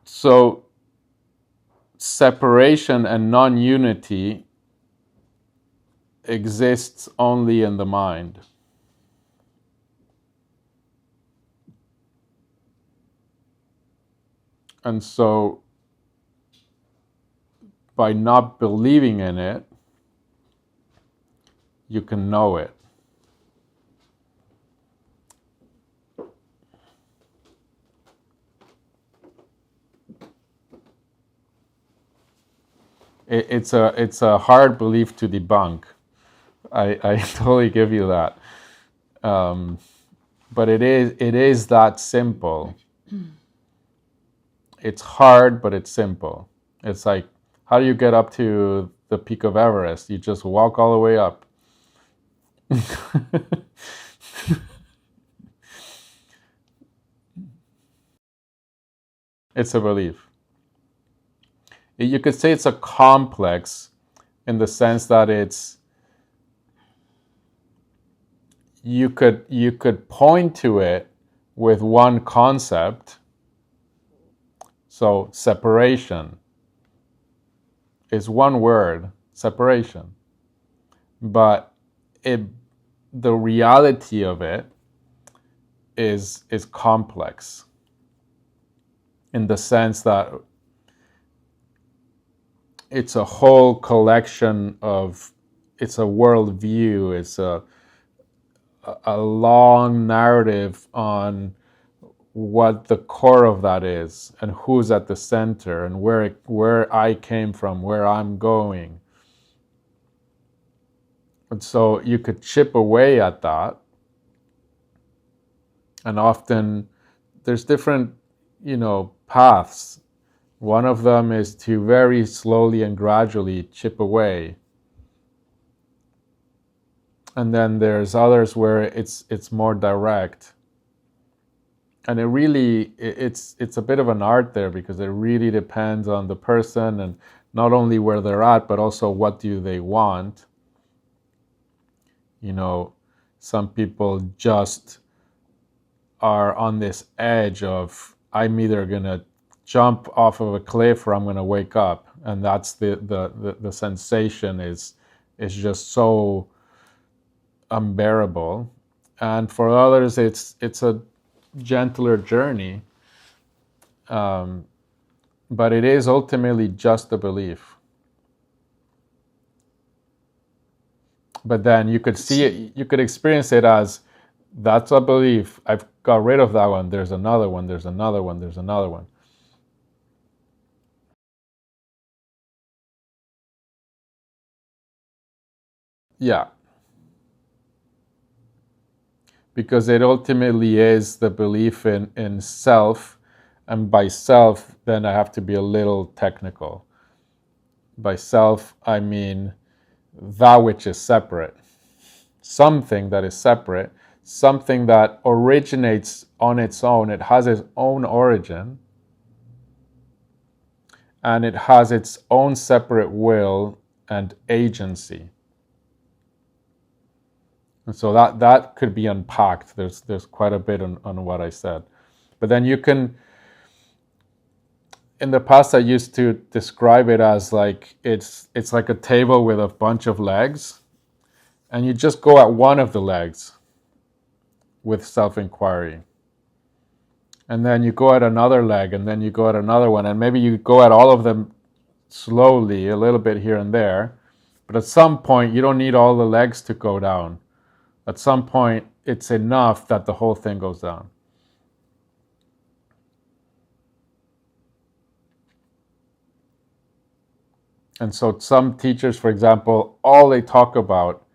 So separation and non-unity exists only in the mind. And so by not believing in it, you can know it. It's a hard belief to debunk. I totally give you that. But it is that simple. It's hard, but it's simple. It's like, how do you get up to the peak of Everest? You just walk all the way up. It's a belief. You could say it's a complex in the sense that it's you could point to it with one concept. So separation is one word, separation. But the reality of it is complex in the sense that it's a whole collection of, it's a worldview, it's a long narrative on what the core of that is and who's at the center and where I came from, where I'm going. And so you could chip away at that. And often there's different, paths. One of them is to very slowly and gradually chip away. And then there's others where it's more direct. And it's a bit of an art there, because it really depends on the person, and not only where they're at, but also what do they want. Some people just are on this edge of, I'm either gonna jump off of a cliff or I'm gonna wake up, and that's the sensation is just so unbearable. And for others, it's a gentler journey, but it is ultimately just a belief. But then you could see it, you could experience it as, that's a belief, I've got rid of that one, there's another one, there's another one, there's another one. Yeah, because it ultimately is the belief in self. And by self, then I have to be a little technical. By self, I mean that which is separate. Something that is separate, something that originates on its own. It has its own origin, and it has its own separate will and agency. And so that could be unpacked. There's quite a bit on what I said. But then you can, in the past I used to describe it as like, it's like a table with a bunch of legs, and you just go at one of the legs with self-inquiry. And then you go at another leg, and then you go at another one, and maybe you go at all of them slowly, a little bit here and there. But at some point, you don't need all the legs to go down. At some point, it's enough that the whole thing goes down. And so some teachers, for example, all they talk about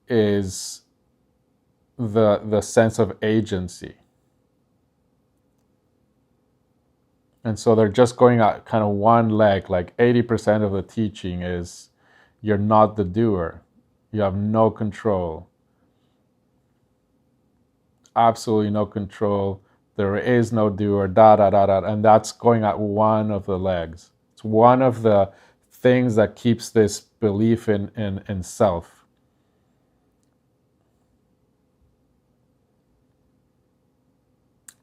is the sense of agency. And so they're just going at kind of one leg, like 80% of the teaching is, you're not the doer. You have no control. Absolutely no control. There is no doer, da da da da. And that's going at one of the legs. It's one of the things that keeps this belief in self.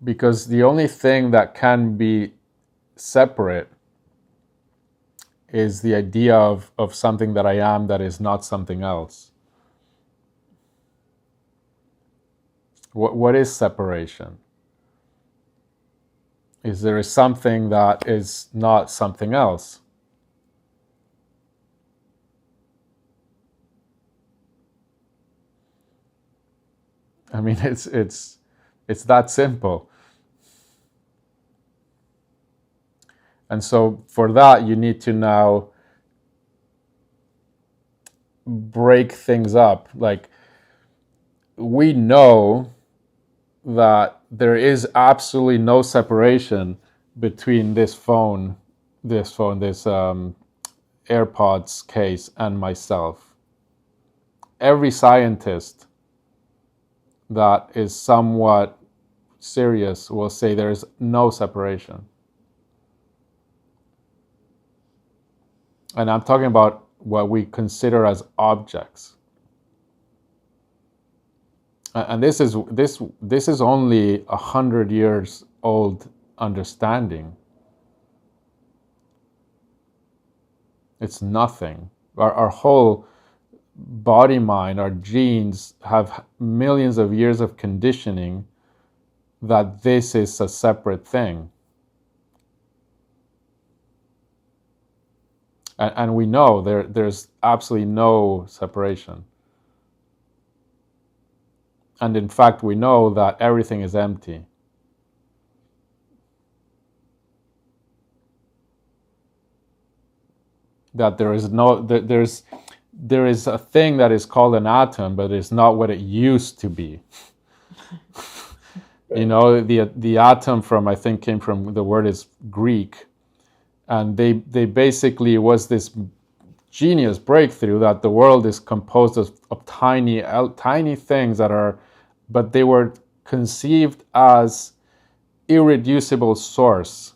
Because the only thing that can be separate is the idea of something that I am that is not something else. What is separation? Is there something that is not something else? I mean, it's that simple. And so for that, you need to now break things up. Like, we know that there is absolutely no separation between this AirPods case, and myself. Every scientist that is somewhat serious will say there is no separation. And I'm talking about what we consider as objects. And this is only 100 years old understanding. It's nothing. Our whole body mind, our genes have millions of years of conditioning that this is a separate thing. And we know there's absolutely no separation. And in fact, we know that everything is empty. That there is a thing that is called an atom, but it's not what it used to be. You know, the atom I think came from, the word is Greek, and they basically was this genius breakthrough that the world is composed of tiny things but they were conceived as irreducible source.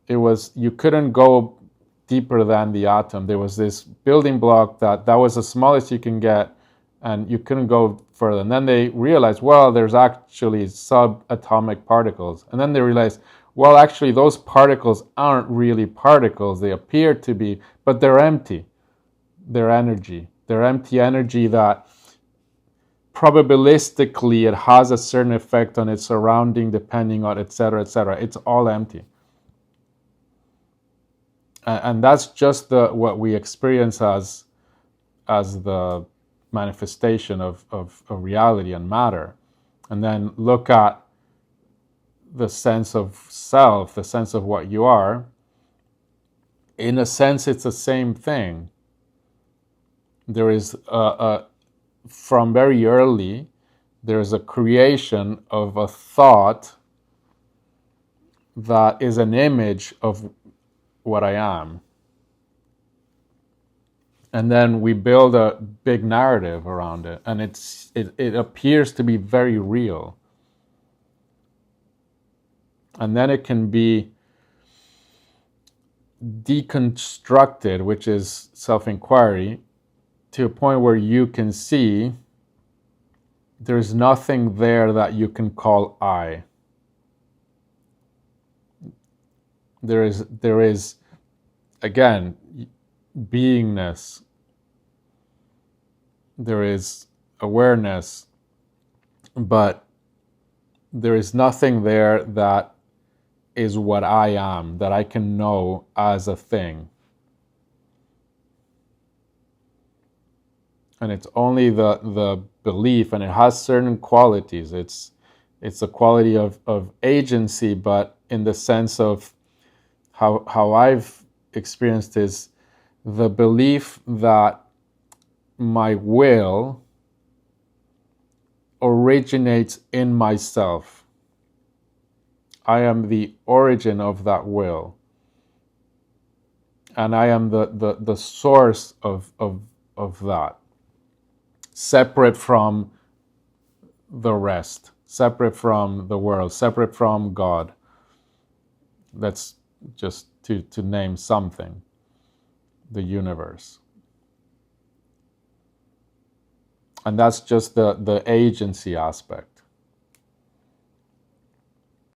You couldn't go deeper than the atom. There was this building block that was the smallest you can get, and you couldn't go further. And then they realized, well, there's actually subatomic particles. And then they realized, well, actually, those particles aren't really particles. They appear to be, but they're empty. They're energy. They're empty energy that probabilistically it has a certain effect on its surrounding depending on et cetera, et cetera. It's all empty. And that's just what we experience as the manifestation of reality and matter. And then look at the sense of self, the sense of what you are. In a sense, it's the same thing. There is from very early, there's a creation of a thought that is an image of what I am. And then we build a big narrative around it, and it appears to be very real. And then it can be deconstructed, which is self-inquiry, to a point where you can see there's nothing there that you can call I. There is again, beingness. There is awareness, but there is nothing there that is what I am, that I can know as a thing. And it's only the belief, and it has certain qualities. It's a quality of agency, but in the sense of how I've experienced is the belief that my will originates in myself. I am the origin of that will. And I am the source of that. Separate from the rest, separate from the world, separate from God. That's just to name something. The universe. And that's just the agency aspect.